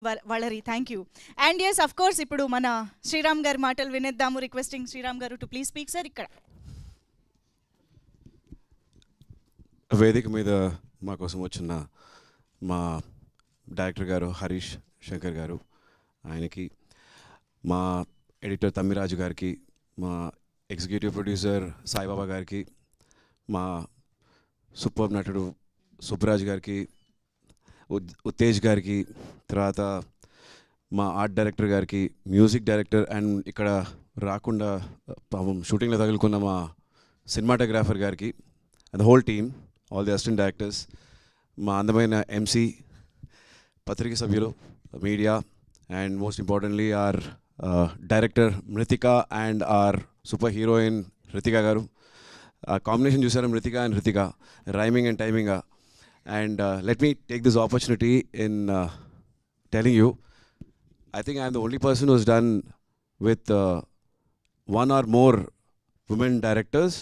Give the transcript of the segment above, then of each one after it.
Valari, thank you. And yes, of course, ఇప్పుడు మన శ్రీరామ్ గారి మాటలు వినేద్దాము. రిక్వెస్టింగ్ శ్రీరామ్ గారు టు ప్లీజ్ స్పీక్ సార్ ఇక్కడ. వేదిక మీద మా కోసం వచ్చిన మా డైరెక్టర్ గారు హరీష్ శంకర్ గారు, ఆయనకి, మా ఎడిటర్ తమ్మిరాజు గారికి, మా ఎగ్జిక్యూటివ్ ప్రొడ్యూసర్ సాయిబాబా గారికి, మా సూపర్ నటుడు సుబ్బరాజ్ గారికి, ఉత్తేజ్ గారికి, తర్వాత మా ఆర్ట్ డైరెక్టర్ గారికి, మ్యూజిక్ డైరెక్టర్ అండ్ ఇక్కడ రాకుండా పాపం షూటింగ్లో తగులుకున్న మా సినిమాటోగ్రాఫర్ గారికి and the whole team, all the assistant directors, మా అందమైన ఎంసీ, పత్రిక సభ్యులు, media, and most importantly our director Mruthika and our super heroine Ritika గారు. ఆ కాంబినేషన్ చూసారా, Mruthika and Ritika, rhyming and timing. And let me take this opportunity in telling you, I think I'm the only person who's done with one or more women directors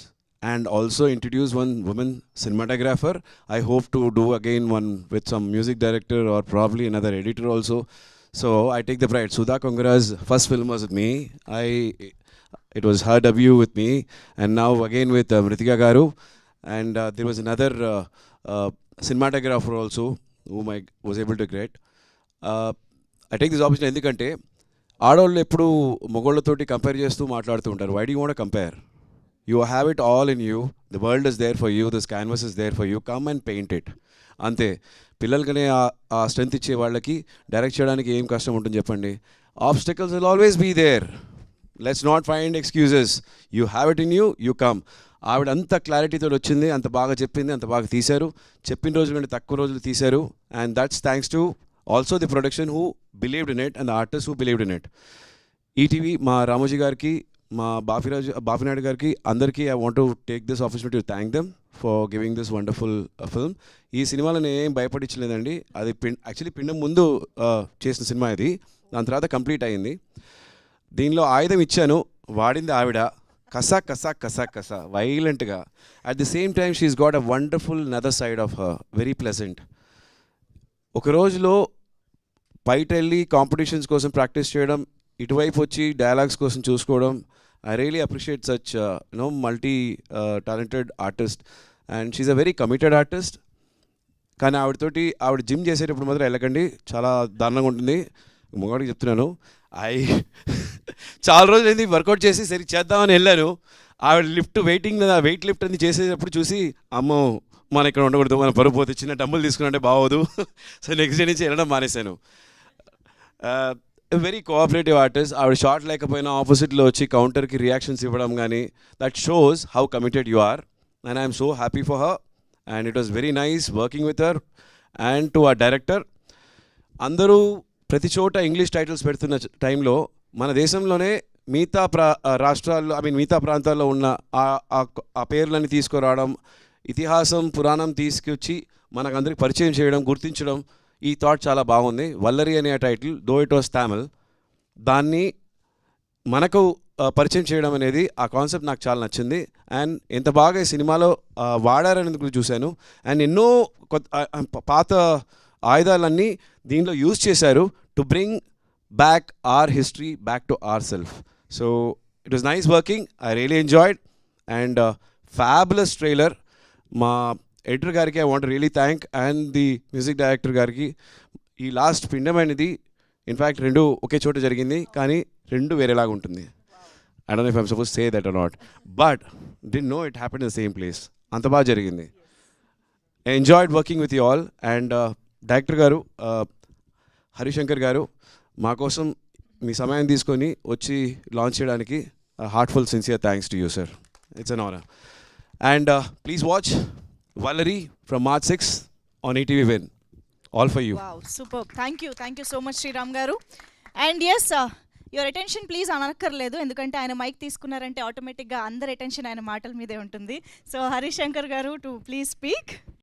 and also introduce one woman cinematographer. I hope to do again one with some music director or probably another editor also. So I take the pride. Sudha Kongara's first film was with me. It was her debut with me, and now again with Mritika Garu. And there was another cinematographer also whom I was able to create. I take this opportunity ఎందుకంటే ఆడవాళ్ళు ఎప్పుడు మొగోళ్ళతోటి compare చేస్తూ మాట్లాడుతూ ఉంటారు. Why do you want to compare? You have it all in you, the world is there for you, this canvas is there for you, come and paint it. అంతే. పిల్లలకనే ఆ strength ఇచ్చే వాళ్ళకి డైరెక్ట్ చేయడానికి ఏం కష్టం ఉంటుంది చెప్పండి? Obstacles will always be there. Let's not find excuses. You have it in you, you come. ఆవిడ అంత క్లారిటీతో వచ్చింది, అంత బాగా చెప్పింది, అంత బాగా తీశారు. చెప్పిన రోజుల కంటే తక్కువ రోజులు తీశారు. And that's thanks to also the production who believed in it and the artist who believed in it. ETV, మా రామోజీ గారికి, మా బాపినాయుడు గారికి, అందరికీ I want to take this opportunity to thank them for giving this wonderful film. ఈ సినిమాలో నేను ఏం భయపడించలేదండి. అది యాక్చువల్లీ పిండం ముందు చేసిన సినిమా ఇది, దాని తర్వాత కంప్లీట్ అయింది. దీనిలో ఆయుధం ఇచ్చాను, వాడింది ఆవిడ. కసా కసా కసా కసా వైలెంట్గా. At the same time she's got a wonderful other side of her, very pleasant. ఒక రోజులో బయట వెళ్ళి కాంపిటీషన్స్ కోసం ప్రాక్టీస్ చేయడం, ఇటువైపు వచ్చి డైలాగ్స్ కోసం చూసుకోవడం. I really appreciate such multi talented artist, and she's a very committed artist. కానీ ఆవిడ జిమ్ చేసేటప్పుడు మాత్రం వెళ్ళకండి, చాలా దారుణంగా ఉంటుంది. మొగాడికి చెప్తున్నాను. చాలా రోజులు అయింది వర్కౌట్ చేసి సరి చేద్దామని వెళ్ళాను. ఆవిడ వెయిట్ లిఫ్ట్ అని చేసేటప్పుడు చూసి, అమ్మో మన ఇక్కడ ఉండకూడదు, మన పరుపు పోతే, చిన్న డబ్బులు తీసుకున్నట్టే బాగోదు. సో నెక్స్ట్ డే నుంచి వెళ్ళడం మానేశాను. Very cooperative artist. ఆవిడ షార్ట్ లేకపోయినా ఆపోజిట్లో వచ్చి కౌంటర్కి రియాక్షన్స్ ఇవ్వడం కానీ, that shows how committed you are. And I'm so happy for her. And it was very nice working with her. And to our director. అందరూ ప్రతి చోట ఇంగ్లీష్ టైటిల్స్ పెడుతున్న టైంలో మన దేశంలోనే మిగతా రాష్ట్రాల్లో మిగతా ప్రాంతాల్లో ఉన్న ఆ పేర్లని తీసుకురావడం, ఇతిహాసం పురాణం తీసుకొచ్చి మనకందరికి పరిచయం చేయడం, గుర్తించడం, ఈ థాట్ చాలా బాగుంది. వల్లరి అనే title, though it was Tamil, దాన్ని మనకు పరిచయం చేయడం అనేది, ఆ కాన్సెప్ట్ నాకు చాలా నచ్చింది. అండ్ ఎంత బాగా ఈ సినిమాలో వాడారనేందుకు చూశాను. అండ్ ఎన్నో పాత ఆయుధాలన్నీ దీనిలో యూజ్ చేశారు to bring back or history back to our self. So it was nice working. I really enjoyed. And fabulous trailer. మా ఎడిటర్ గారికి I want really thank, and the music director గారికి. ఈ last పిండం అనేది in fact రెండు ఒకే చోట జరిగింది, కానీ రెండు వేరేలాగా ఉంటుంది. I don't know if I'm suppose say that are not, but didn't know it happened in the same place. అంత బాగా జరిగింది. I enjoyed working with you all. And director గారు హరిశంకర్ గారు, మా కోసం మీ సమయం తీసుకొని వచ్చి లాంచ్ చేయడానికి heartful sincere thanks to you sir. It's an honour. And please watch Valari from March 6 on ETV Win. All for you. Wow, superb. Thank you so much Sriram garu. And yes, your attention please అనక్కర్లేదు, ఎందుకంటే ఆయన mic తీసుకున్నారంటే ఆటోమేటిక్గా అందరి attention ఆయన మాటల మీదే ఉంటుంది. So Harish Shankar గారు టు ప్లీజ్ స్పీక్.